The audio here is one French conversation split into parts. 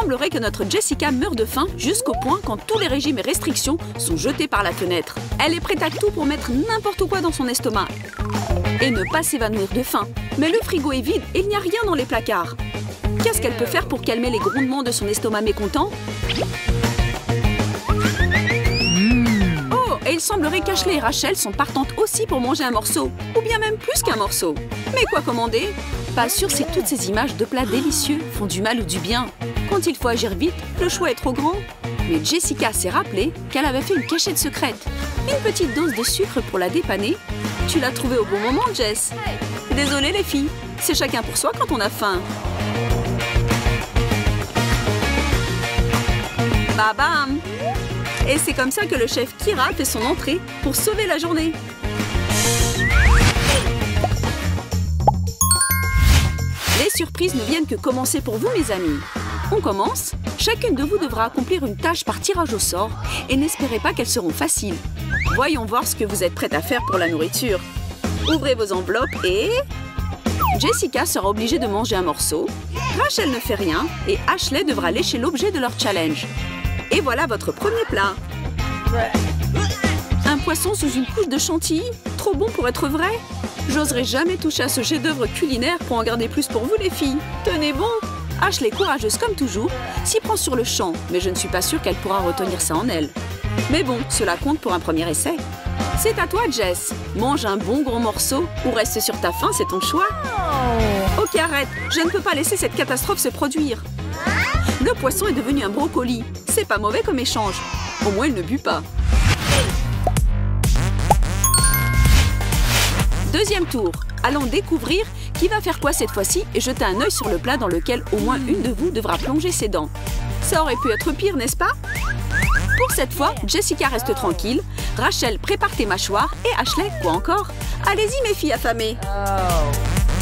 semblerait que notre Jessica meurt de faim jusqu'au point quand tous les régimes et restrictions sont jetés par la fenêtre. Elle est prête à tout pour mettre n'importe quoi dans son estomac. Et ne pas s'évanouir de faim. Mais le frigo est vide et il n'y a rien dans les placards. Qu'est-ce qu'elle peut faire pour calmer les grondements de son estomac mécontent? Oh, et il semblerait qu'Ashley et Rachel sont partantes aussi pour manger un morceau. Ou bien même plus qu'un morceau. Mais quoi commander? Pas sûr si toutes ces images de plats délicieux font du mal ou du bien. Quand il faut agir vite, le choix est trop grand. Mais Jessica s'est rappelé qu'elle avait fait une cachette secrète. Une petite dose de sucre pour la dépanner. Tu l'as trouvée au bon moment, Jess. Désolée les filles, c'est chacun pour soi quand on a faim. Bam! Et c'est comme ça que le chef Kira fait son entrée pour sauver la journée. Les surprises ne viennent que commencer pour vous, mes amis. On commence. Chacune de vous devra accomplir une tâche par tirage au sort et n'espérez pas qu'elles seront faciles. Voyons voir ce que vous êtes prête à faire pour la nourriture. Ouvrez vos enveloppes et... Jessica sera obligée de manger un morceau. Rachel ne fait rien et Ashley devra lécher l'objet de leur challenge. Et voilà votre premier plat. Un poisson sous une couche de chantilly? Trop bon pour être vrai? J'oserais jamais toucher à ce chef-d'œuvre culinaire pour en garder plus pour vous les filles. Tenez bon! Ashley, courageuse comme toujours, s'y prend sur le champ, mais je ne suis pas sûre qu'elle pourra retenir ça en elle. Mais bon, cela compte pour un premier essai. C'est à toi, Jess. Mange un bon gros morceau ou reste sur ta faim, c'est ton choix. Ok, arrête. Je ne peux pas laisser cette catastrophe se produire. Le poisson est devenu un brocoli. C'est pas mauvais comme échange. Au moins, il ne but pas. Deuxième tour. Allons découvrir qui va faire quoi cette fois-ci et jeter un œil sur le plat dans lequel au moins une de vous devra plonger ses dents. Ça aurait pu être pire, n'est-ce pas? Pour cette fois, Jessica reste tranquille. Rachel, prépare tes mâchoires. Et Ashley, quoi encore? Allez-y, mes filles affamées.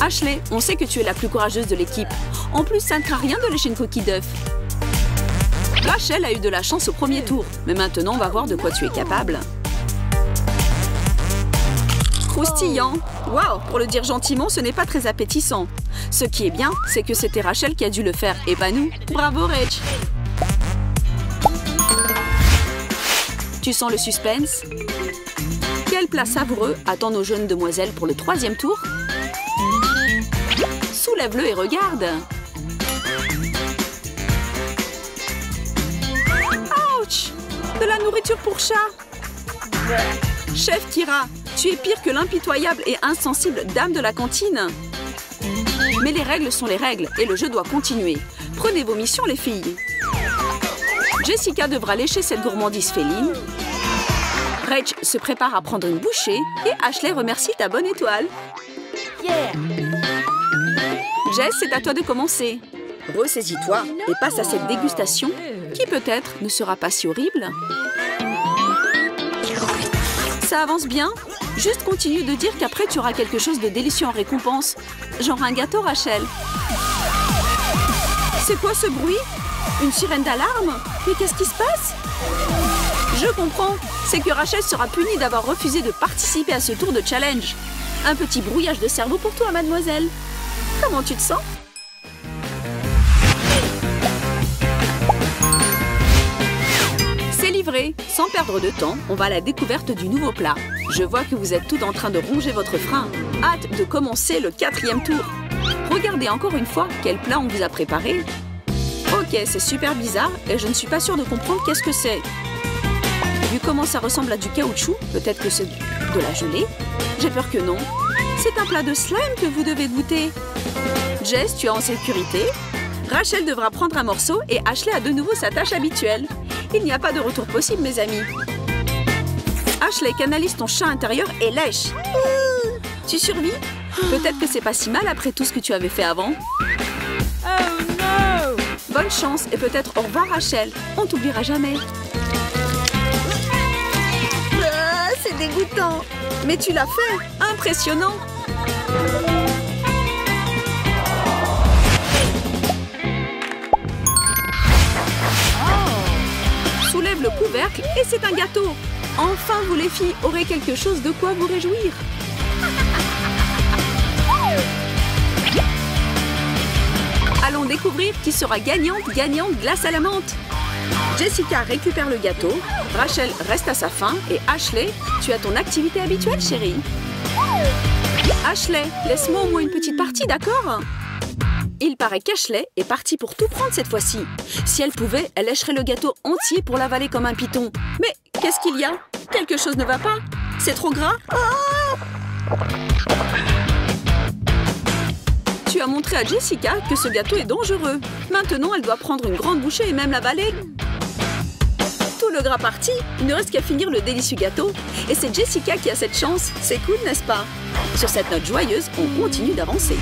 Ashley, on sait que tu es la plus courageuse de l'équipe. En plus, ça ne craint rien de lécher une coquille d'œuf. Rachel a eu de la chance au premier tour. Mais maintenant, on va voir de quoi tu es capable. Croustillant. Waouh, pour le dire gentiment, ce n'est pas très appétissant. Ce qui est bien, c'est que c'était Rachel qui a dû le faire et pas nous. Bravo, Rach. Tu sens le suspense? Quel plat savoureux attend nos jeunes demoiselles pour le troisième tour? Soulève-le et regarde. Ouch! De la nourriture pour chat. Chef Kira, tu es pire que l'impitoyable et insensible dame de la cantine. Mais les règles sont les règles et le jeu doit continuer. Prenez vos missions, les filles. Jessica devra lécher cette gourmandise féline. Rach se prépare à prendre une bouchée et Ashley remercie ta bonne étoile. Jess, c'est à toi de commencer. Ressaisis-toi et passe à cette dégustation qui peut-être ne sera pas si horrible. Ça avance bien. Juste continue de dire qu'après tu auras quelque chose de délicieux en récompense. Genre un gâteau, Rachel. C'est quoi ce bruit? Une sirène d'alarme? Mais qu'est-ce qui se passe? Je comprends. C'est que Rachel sera punie d'avoir refusé de participer à ce tour de challenge. Un petit brouillage de cerveau pour toi, mademoiselle. Comment tu te sens? C'est livré. Sans perdre de temps, on va à la découverte du nouveau plat. Je vois que vous êtes toutes en train de ronger votre frein. Hâte de commencer le 4e tour. Regardez encore une fois quel plat on vous a préparé. Ok, c'est super bizarre et je ne suis pas sûre de comprendre qu'est-ce que c'est. Vu comment ça ressemble à du caoutchouc, peut-être que c'est de la gelée. J'ai peur que non. C'est un plat de slime que vous devez goûter. Jess, tu es en sécurité. Rachel devra prendre un morceau et Ashley a de nouveau sa tâche habituelle. Il n'y a pas de retour possible, mes amis. Ashley, canalise ton chat intérieur et lèche. Tu survis? Peut-être que c'est pas si mal après tout ce que tu avais fait avant. Oh non! Bonne chance et peut-être au revoir, Rachel. On t'oubliera jamais. C'est dégoûtant. Mais tu l'as fait. Impressionnant. Soulève le couvercle et c'est un gâteau. Enfin, vous les filles aurez quelque chose de quoi vous réjouir. Allons découvrir qui sera gagnante glace à la menthe. Jessica récupère le gâteau, Rachel reste à sa faim et Ashley, tu as ton activité habituelle, chérie. Ashley, laisse-moi au moins une petite partie, d'accord? Il paraît qu'Ashley est partie pour tout prendre cette fois-ci. Si elle pouvait, elle lècherait le gâteau entier pour l'avaler comme un python. Mais qu'est-ce qu'il y a? Quelque chose ne va pas? C'est trop gras? Tu as montré à Jessica que ce gâteau est dangereux. Maintenant, elle doit prendre une grande bouchée et même l'avaler. Tout le gras parti, il ne reste qu'à finir le délicieux gâteau. Et c'est Jessica qui a cette chance. C'est cool, n'est-ce pas? Sur cette note joyeuse, on continue d'avancer.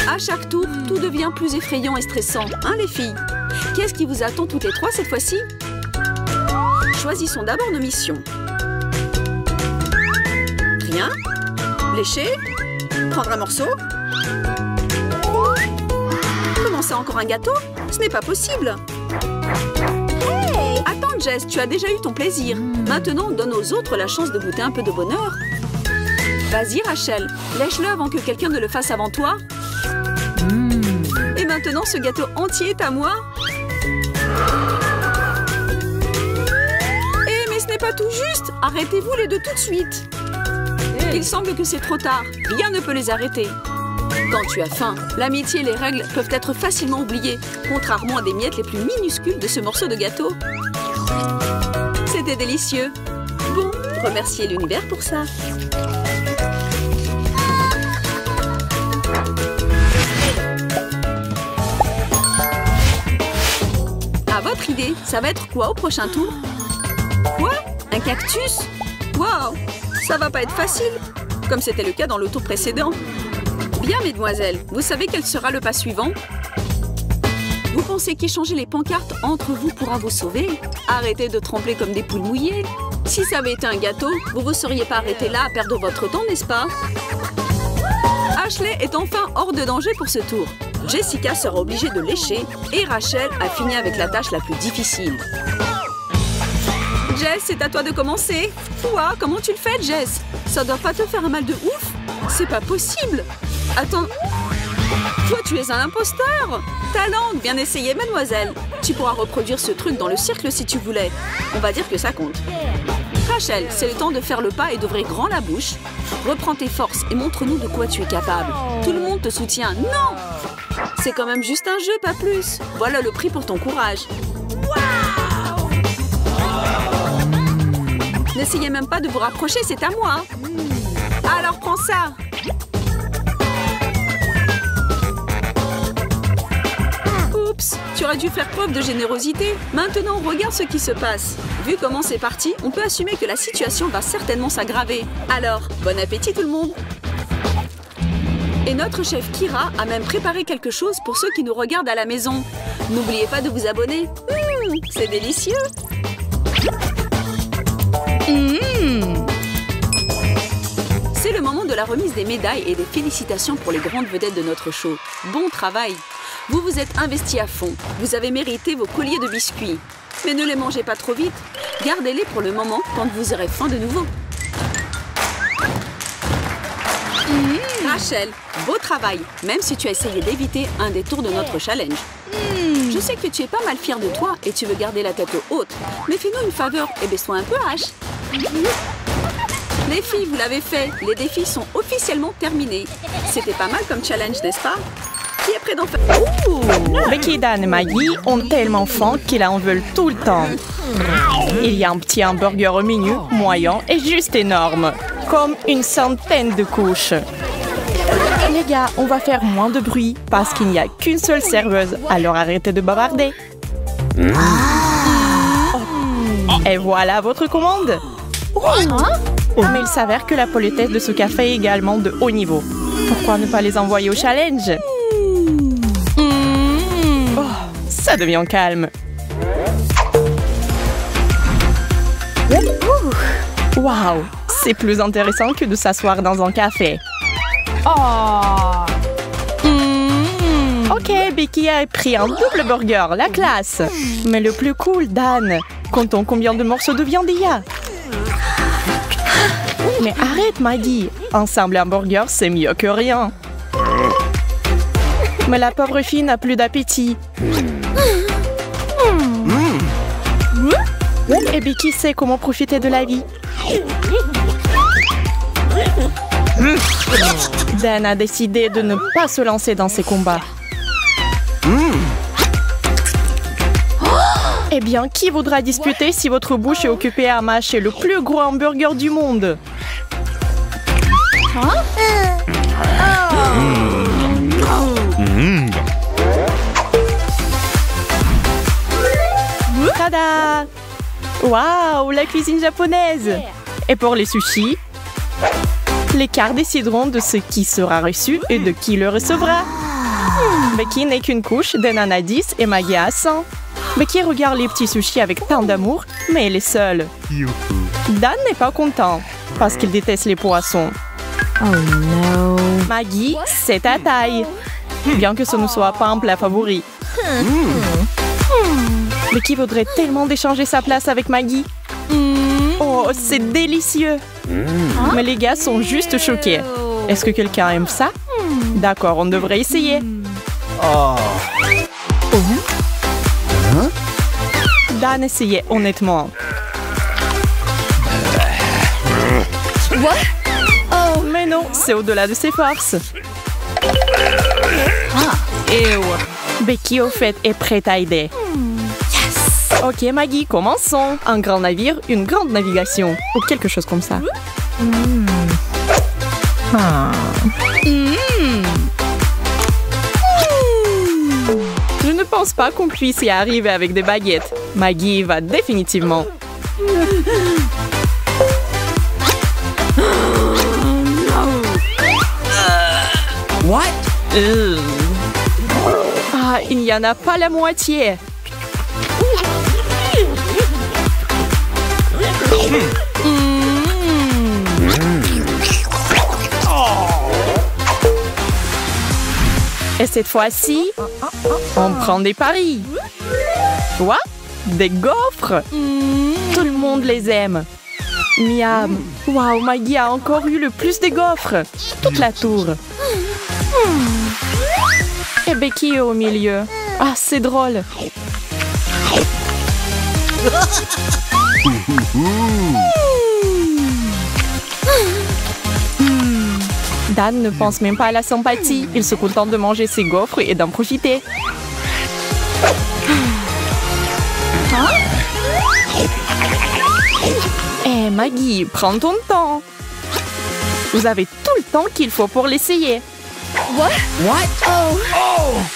À chaque tour, tout devient plus effrayant et stressant, hein les filles? Qu'est-ce qui vous attend toutes les trois cette fois-ci? Choisissons d'abord nos missions. Rien. Lécher. Prendre un morceau. Comment ça, encore un gâteau? Ce n'est pas possible. Hey! Attends, Jess, tu as déjà eu ton plaisir. Maintenant, donne aux autres la chance de goûter un peu de bonheur. Vas-y, Rachel, lèche-le avant que quelqu'un ne le fasse avant toi. Et maintenant, ce gâteau entier est à moi. Eh, mais ce n'est pas tout juste. Arrêtez-vous les deux tout de suite. Il semble que c'est trop tard. Rien ne peut les arrêter. Quand tu as faim, l'amitié et les règles peuvent être facilement oubliées, contrairement à des miettes les plus minuscules de ce morceau de gâteau. C'était délicieux. Bon, remerciez l'univers pour ça. À votre idée, ça va être quoi au prochain tour? Quoi? Un cactus? Waouh! Ça va pas être facile, comme c'était le cas dans le tour précédent. Bien, mesdemoiselles, vous savez quel sera le pas suivant? Vous pensez qu'échanger les pancartes entre vous pourra vous sauver? Arrêtez de trembler comme des poules mouillées. Si ça avait été un gâteau, vous ne vous seriez pas arrêté là à perdre votre temps, n'est-ce pas? Ashley est enfin hors de danger pour ce tour. Jessica sera obligée de lécher et Rachel a fini avec la tâche la plus difficile. Jess, c'est à toi de commencer. Ouah, comment tu le fais, Jess? Ça doit pas te faire un mal de ouf? C'est pas possible. Attends, toi tu es un imposteur. Talent, bien essayé, mademoiselle. Tu pourras reproduire ce truc dans le cirque si tu voulais. On va dire que ça compte. Rachel, c'est le temps de faire le pas et d'ouvrir grand la bouche. Reprends tes forces et montre-nous de quoi tu es capable. Tout le monde te soutient. Non! C'est quand même juste un jeu, pas plus. Voilà le prix pour ton courage. N'essayez même pas de vous rapprocher, c'est à moi. Alors prends ça. Oups, tu aurais dû faire preuve de générosité. Maintenant, regarde ce qui se passe. Vu comment c'est parti, on peut assumer que la situation va certainement s'aggraver. Alors, bon appétit tout le monde. Et notre chef Kira a même préparé quelque chose pour ceux qui nous regardent à la maison. N'oubliez pas de vous abonner. C'est délicieux. C'est le moment de la remise des médailles et des félicitations pour les grandes vedettes de notre show. Bon travail! Vous vous êtes investis à fond. Vous avez mérité vos colliers de biscuits. Mais ne les mangez pas trop vite. Gardez-les pour le moment quand vous aurez faim de nouveau. Rachel, beau travail, même si tu as essayé d'éviter un des tours de notre challenge. Je sais que tu es pas mal fière de toi et tu veux garder la tête haute. Mais fais-nous une faveur et baisse-toi un peu, H. Les filles, vous l'avez fait. Les défis sont officiellement terminés. C'était pas mal comme challenge, n'est-ce pas? Qui est prêt d'en faire? Becky, Dan et Maggie ont tellement faim qu'ils en veulent tout le temps. Il y a un petit hamburger au menu, moyen et juste énorme. Comme une centaine de couches. Les gars, on va faire moins de bruit parce qu'il n'y a qu'une seule serveuse. Alors arrêtez de bavarder. Et voilà votre commande. Mais il s'avère que la politesse de ce café est également de haut niveau. Pourquoi ne pas les envoyer au challenge? Oh, ça devient calme. Waouh, c'est plus intéressant que de s'asseoir dans un café. Ok, Becky a pris un double burger, la classe. Mais le plus cool, Dan, comptons combien de morceaux de viande il y a. Mais arrête, Maggie. Un simple hamburger, c'est mieux que rien. Mais la pauvre fille n'a plus d'appétit. Et Becky sait comment profiter de la vie. Dan a décidé de ne pas se lancer dans ces combats. Eh bien, qui voudra disputer si votre bouche est occupée à mâcher le plus gros hamburger du monde? Tada! Waouh, la cuisine japonaise! Et pour les sushis, les quarts décideront de ce qui sera reçu et de qui le recevra. Becky n'est qu'une couche, Dan en a 10 et Maggie a 100. Becky regarde les petits sushis avec tant d'amour, mais elle est seule. Dan n'est pas content parce qu'il déteste les poissons. Oh non! Maggie, c'est ta taille, bien que ce ne soit pas un plat favori. Becky voudrait tellement d'échanger sa place avec Maggie. Oh, c'est délicieux! Mais les gars sont juste choqués. Est-ce que quelqu'un aime ça? D'accord, on devrait essayer. Dan essayait honnêtement. Oh, mais non, c'est au-delà de ses forces. Becky, au fait, est prête à aider. Ok, Maggie, commençons. Un grand navire, une grande navigation. Ou quelque chose comme ça. Je ne pense pas qu'on puisse y arriver avec des baguettes. Maggie va définitivement. What? Ah, il n'y en a pas la moitié. Et cette fois-ci, on prend des paris. Quoi? Des gaufres? Tout le monde les aime. Miam. Waouh, Maggie a encore eu le plus de gaufres. Toute la tour. Et Becky est au milieu. Ah, c'est drôle. Dan ne pense même pas à la sympathie. Il se contente de manger ses gaufres et d'en profiter. Eh, Maggie, prends ton temps. Vous avez tout le temps qu'il faut pour l'essayer. What? Oh!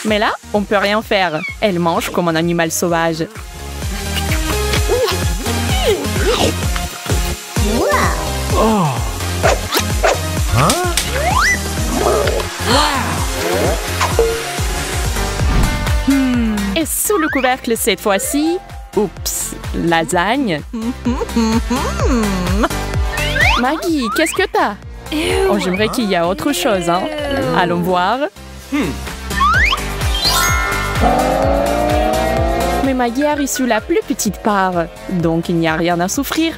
Mais là, on peut rien faire. Elle mange comme un animal sauvage. Et sous le couvercle cette fois-ci, oups, lasagne. Maggie, qu'est-ce que t'as? Oh, j'aimerais qu'il y ait autre chose, hein. Allons voir. Mais Maggie a reçu la plus petite part, donc il n'y a rien à souffrir.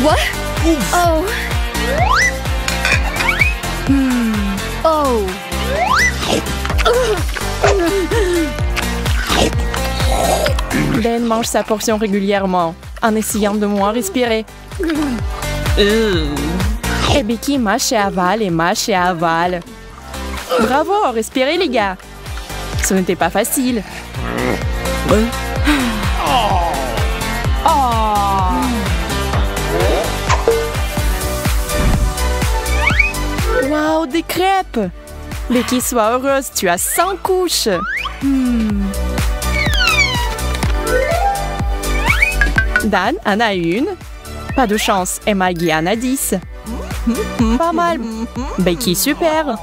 What? Oh. Oh. Ben mange sa portion régulièrement, en essayant de moins respirer. Et Becky mâche et avale et mâche et avale. Bravo, respirez les gars. Ce n'était pas facile. Wow, des crêpes. Becky, sois heureuse, tu as 100 couches. Dan en a une. Pas de chance, et Maggie en a 10. Pas mal. Becky, super.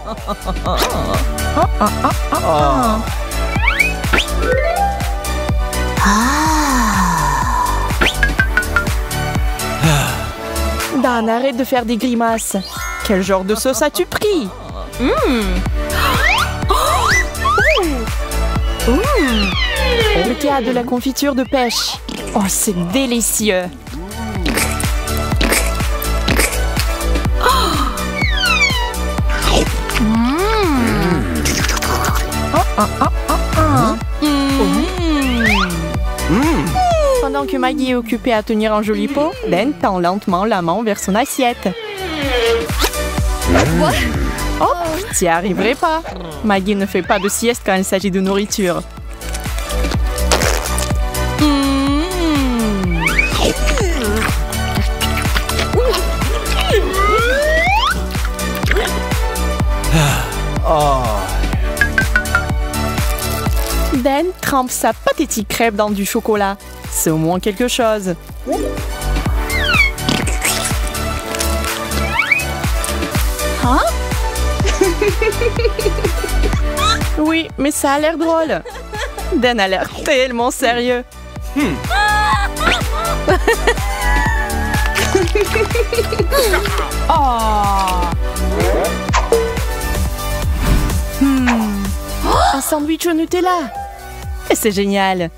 Dan, arrête de faire des grimaces. Quel genre de sauce as-tu pris? Becky a de la confiture de pêche. Oh, c'est délicieux. Pendant que Maggie est occupée à tenir un joli pot, Ben tend lentement la main vers son assiette. Oh, t'y arriverais pas. Maggie ne fait pas de sieste quand il s'agit de nourriture. Ben trempe sa pathétique crêpe dans du chocolat. C'est au moins quelque chose. Hein? Oui, mais ça a l'air drôle. Ben a l'air tellement sérieux. Un sandwich au Nutella. Et c'est génial.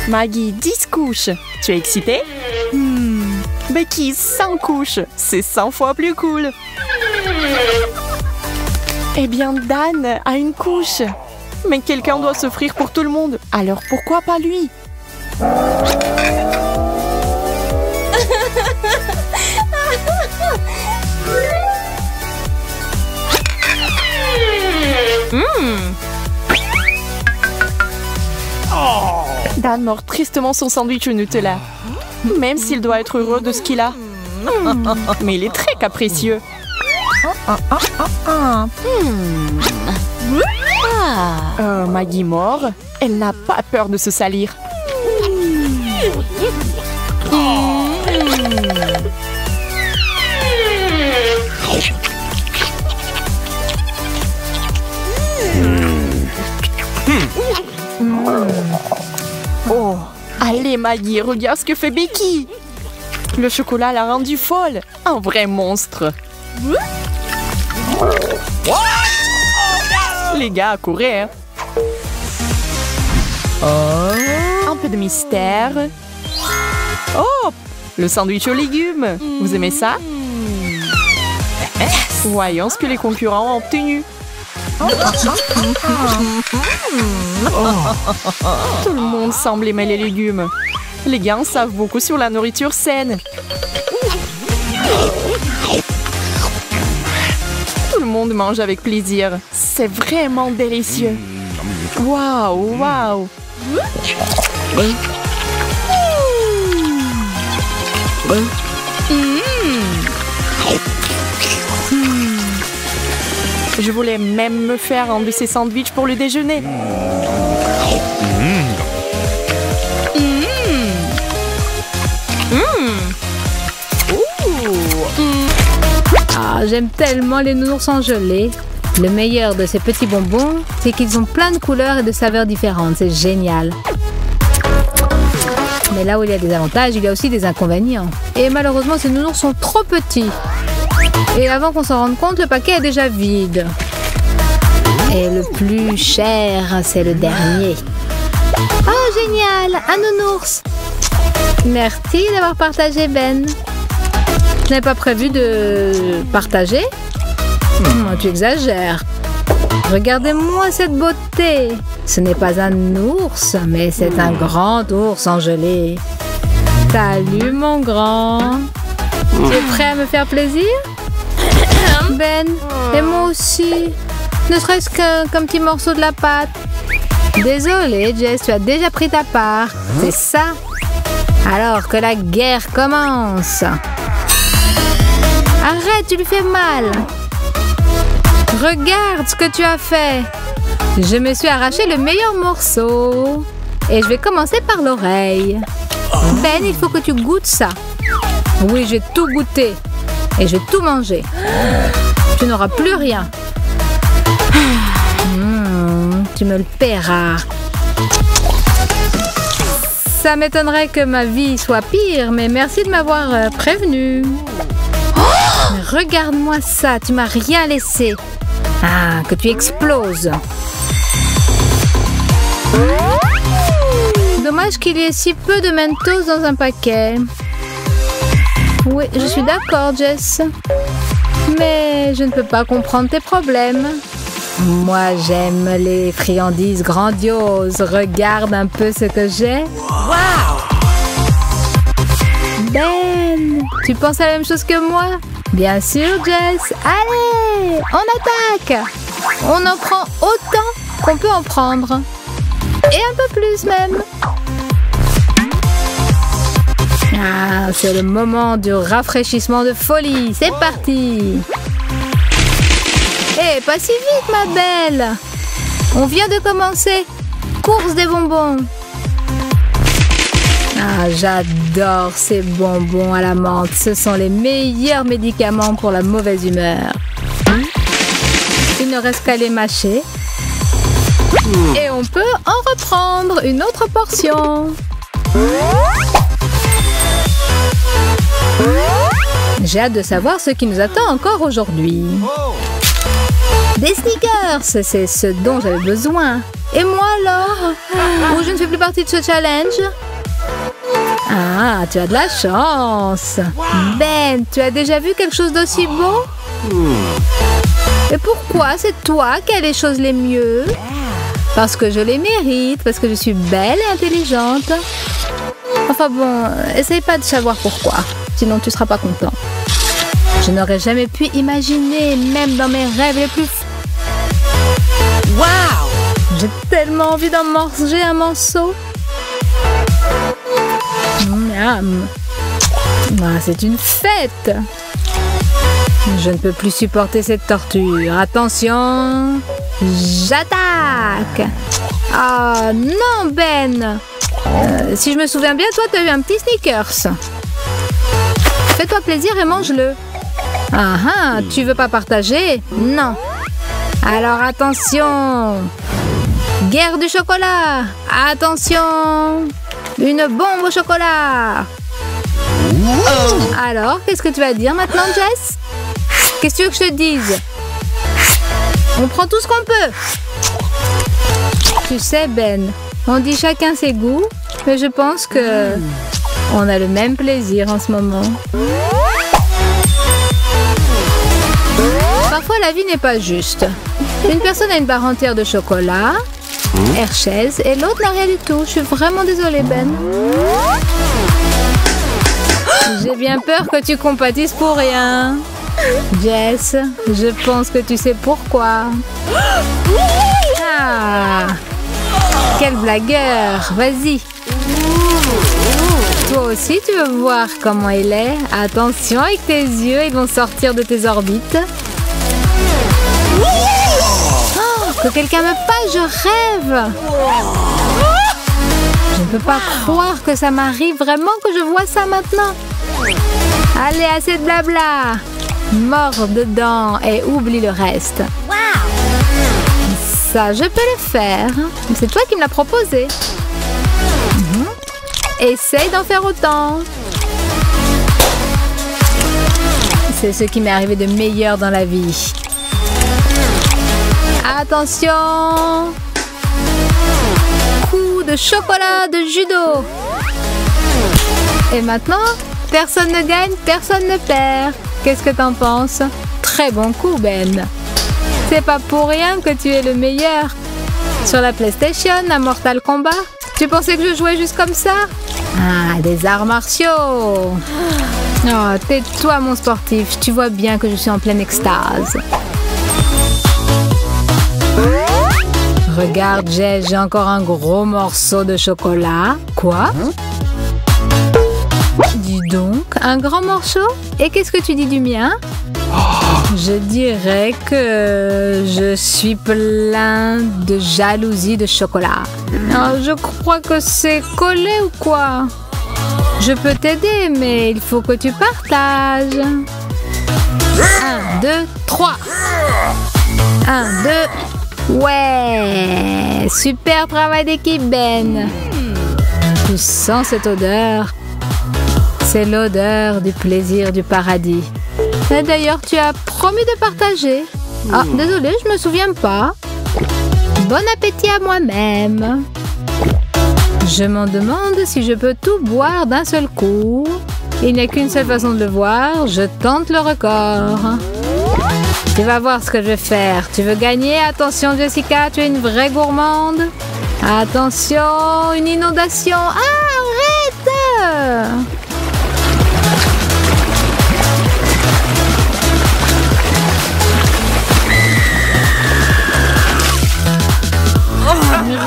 Maggie, 10 couches. Tu es excitée? Becky, 100 couches. C'est 100 fois plus cool. Eh bien, Dan a une couche. Mais quelqu'un doit s'offrir pour tout le monde. Alors pourquoi pas lui? Dan mord tristement son sandwich au Nutella. Même s'il doit être heureux de ce qu'il a. Mais il est très capricieux. Maggie mord. Elle n'a pas peur de se salir. Oh, allez Maggie, regarde ce que fait Becky. Le chocolat l'a rendue folle. Un vrai monstre. Les gars, courez. Un peu de mystère. Oh, le sandwich aux légumes. Vous aimez ça? Voyons ce que les concurrents ont obtenu. Tout le monde semble aimer les légumes. Les gars savent beaucoup sur la nourriture saine. Tout le monde mange avec plaisir. C'est vraiment délicieux. Waouh, waouh. Je voulais même me faire un de ces sandwichs pour le déjeuner. Ah, j'aime tellement les nounours en gelée. Le meilleur de ces petits bonbons, c'est qu'ils ont plein de couleurs et de saveurs différentes. C'est génial. Mais là où il y a des avantages, il y a aussi des inconvénients. Et malheureusement, ces nounours sont trop petits. Et avant qu'on s'en rende compte, le paquet est déjà vide. Et le plus cher, c'est le dernier. Oh, génial! Un nounours! Merci d'avoir partagé, Ben. Je n'avais pas prévu de partager. Tu exagères. Regardez-moi cette beauté. Ce n'est pas un ours, mais c'est un grand ours en gelée. Salut, mon grand. Tu es prêt à me faire plaisir? Ben, et moi aussi. Ne serait-ce qu'un petit morceau de la pâte. Désolée, Jess, tu as déjà pris ta part. C'est ça. Alors que la guerre commence. Arrête, tu lui fais mal. Regarde ce que tu as fait. Je me suis arraché le meilleur morceau. Et je vais commencer par l'oreille. Ben, il faut que tu goûtes ça. Oui, je vais tout goûter. Et je vais tout manger. Tu n'auras plus rien. Tu me le paieras. Ça m'étonnerait que ma vie soit pire, mais merci de m'avoir prévenu. Regarde-moi ça, tu m'as rien laissé. Ah, que tu exploses. Dommage qu'il y ait si peu de Mentos dans un paquet. Oui, je suis d'accord, Jess. Mais je ne peux pas comprendre tes problèmes. Moi, j'aime les friandises grandioses. Regarde un peu ce que j'ai. Wow! Ben, tu penses à la même chose que moi? Bien sûr, Jess. Allez, on attaque. On en prend autant qu'on peut en prendre. Et un peu plus même. Ah, c'est le moment du rafraîchissement de folie. C'est parti. Hé, pas si vite, ma belle. On vient de commencer. Course des bonbons. Ah, j'adore ces bonbons à la menthe. Ce sont les meilleurs médicaments pour la mauvaise humeur. Il ne reste qu'à les mâcher. Et on peut en reprendre une autre portion. J'ai hâte de savoir ce qui nous attend encore aujourd'hui. Des sneakers, c'est ce dont j'avais besoin. Et moi alors? Ou je ne fais plus partie de ce challenge? Ah, tu as de la chance. Ben, tu as déjà vu quelque chose d'aussi beau? Et pourquoi c'est toi qui as les choses les mieux? Parce que je les mérite, parce que je suis belle et intelligente. Enfin bon, essaye pas de savoir pourquoi, sinon tu seras pas content. Je n'aurais jamais pu imaginer, même dans mes rêves les plus fous. Wow! J'ai tellement envie d'en manger un morceau. Miam. Ah, c'est une fête. Je ne peux plus supporter cette torture. Attention, j'attaque. Ah non, Ben. Si je me souviens bien, toi, tu as eu un petit Snickers. Fais-toi plaisir et mange-le. Ah ah, tu veux pas partager? Non. Alors attention. Guerre du chocolat. Attention. Une bombe au chocolat. Alors, qu'est-ce que tu vas dire maintenant, Jess? Qu'est-ce que tu veux que je te dise? On prend tout ce qu'on peut. Tu sais, Ben, on dit chacun ses goûts, mais je pense que on a le même plaisir en ce moment. Parfois, la vie n'est pas juste. Une personne a une barre entière de chocolat, Hershey's, et l'autre n'a rien du tout. Je suis vraiment désolée, Ben. J'ai bien peur que tu compatisses pour rien. Jess, je pense que tu sais pourquoi. Ah, quel blagueur. Vas-y. Toi aussi, tu veux voir comment il est? Attention avec tes yeux, ils vont sortir de tes orbites. Oh, que quelqu'un me passe, je rêve. Je ne peux pas croire que ça m'arrive vraiment que je vois ça maintenant. Allez, assez de blabla. Mors dedans et oublie le reste. Ça, je peux le faire. C'est toi qui me l'as proposé. Essaye d'en faire autant. C'est ce qui m'est arrivé de meilleur dans la vie. Attention. Coup de chocolat de judo. Et maintenant, personne ne gagne, personne ne perd. Qu'est-ce que t'en penses? Très bon coup, Ben. C'est pas pour rien que tu es le meilleur. Sur la PlayStation, à Mortal Kombat, tu pensais que je jouais juste comme ça? Ah, des arts martiaux. Oh, tais-toi, mon sportif. Tu vois bien que je suis en pleine extase. Regarde, j'ai encore un gros morceau de chocolat. Quoi? Dis donc, un grand morceau? Et qu'est-ce que tu dis du mien? Je dirais que je suis plein de jalousie de chocolat. Oh, je crois que c'est collé ou quoi? Je peux t'aider, mais il faut que tu partages. 1, 2, 3. 1, 2. Ouais! Super travail d'équipe, Ben. Tu sens cette odeur? C'est l'odeur du plaisir du paradis. Et d'ailleurs, tu as promis de partager. Ah, désolée, je me souviens pas. Bon appétit à moi-même. Je m'en demande si je peux tout boire d'un seul coup. Il n'y a qu'une seule façon de le voir, je tente le record. Tu vas voir ce que je vais faire. Tu veux gagner? Attention Jessica, tu es une vraie gourmande. Attention, une inondation. Ah, arrête!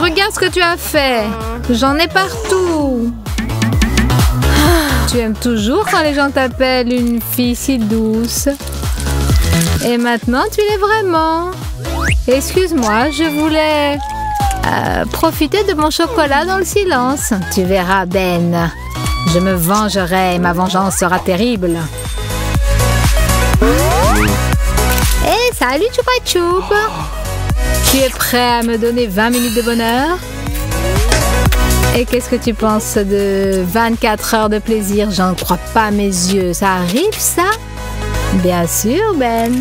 Regarde ce que tu as fait. J'en ai partout. Tu aimes toujours quand les gens t'appellent une fille si douce. Et maintenant, tu l'es vraiment. Excuse-moi, je voulais profiter de mon chocolat dans le silence. Tu verras, Ben. Je me vengerai. Ma vengeance sera terrible. Hey, salut, Choupa Choup. Tu es prêt à me donner 20 minutes de bonheur? Et qu'est-ce que tu penses de 24 heures de plaisir? J'en crois pas à mes yeux. Ça arrive, ça? Bien sûr, Ben.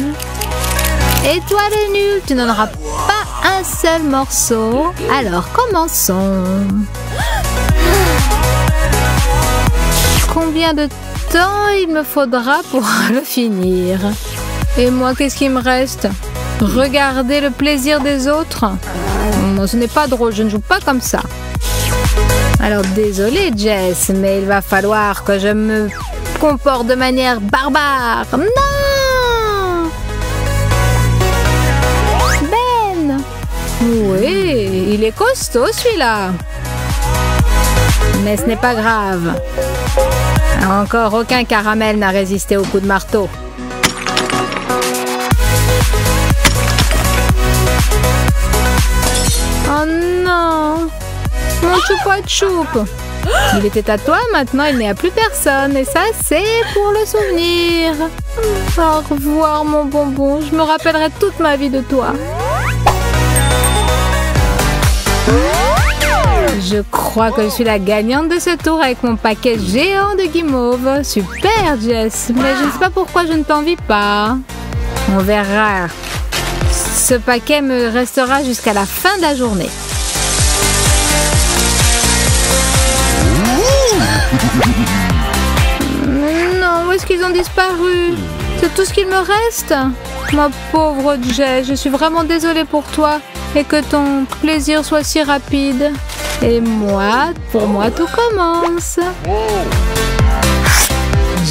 Et toi, le nul, tu n'en auras pas un seul morceau. Alors, commençons. Combien de temps il me faudra pour le finir? Et moi, qu'est-ce qui me reste? Regarder le plaisir des autres? Ce n'est pas drôle, je ne joue pas comme ça. Alors, désolée, Jess, mais il va falloir que je me comporte de manière barbare. Non! Ben! Oui, il est costaud, celui-là. Mais ce n'est pas grave. Encore aucun caramel n'a résisté au coup de marteau. Oh non! Mon Choupa Choup! Il était à toi, maintenant il n'est à plus personne. Et ça, c'est pour le souvenir. Au revoir, mon bonbon. Je me rappellerai toute ma vie de toi. Je crois que je suis la gagnante de ce tour avec mon paquet géant de guimauve. Super, Jess. Mais je ne sais pas pourquoi je ne t'envie pas. On verra. Ce paquet me restera jusqu'à la fin de la journée. Non, où est-ce qu'ils ont disparu? C'est tout ce qu'il me reste? Ma pauvre Jess, je suis vraiment désolée pour toi et que ton plaisir soit si rapide. Et moi, pour moi, tout commence.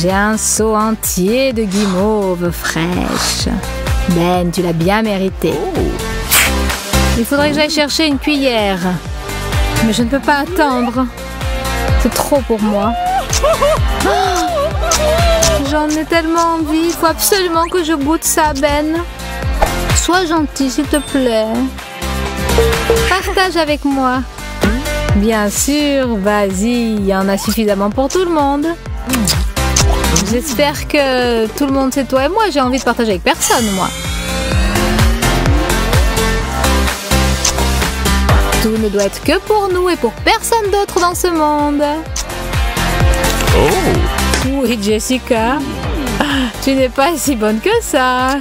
J'ai un seau entier de guimauve fraîche. Ben, tu l'as bien mérité. Il faudrait que j'aille chercher une cuillère. Mais je ne peux pas attendre. C'est trop pour moi. J'en ai tellement envie. Il faut absolument que je goûte ça, Ben. Sois gentil, s'il te plaît. Partage avec moi. Bien sûr, vas-y. Il y en a suffisamment pour tout le monde. J'espère que tout le monde sait toi et moi. J'ai envie de partager avec personne, moi. Tout ne doit être que pour nous et pour personne d'autre dans ce monde. Oh. Oui, Jessica. Tu n'es pas si bonne que ça.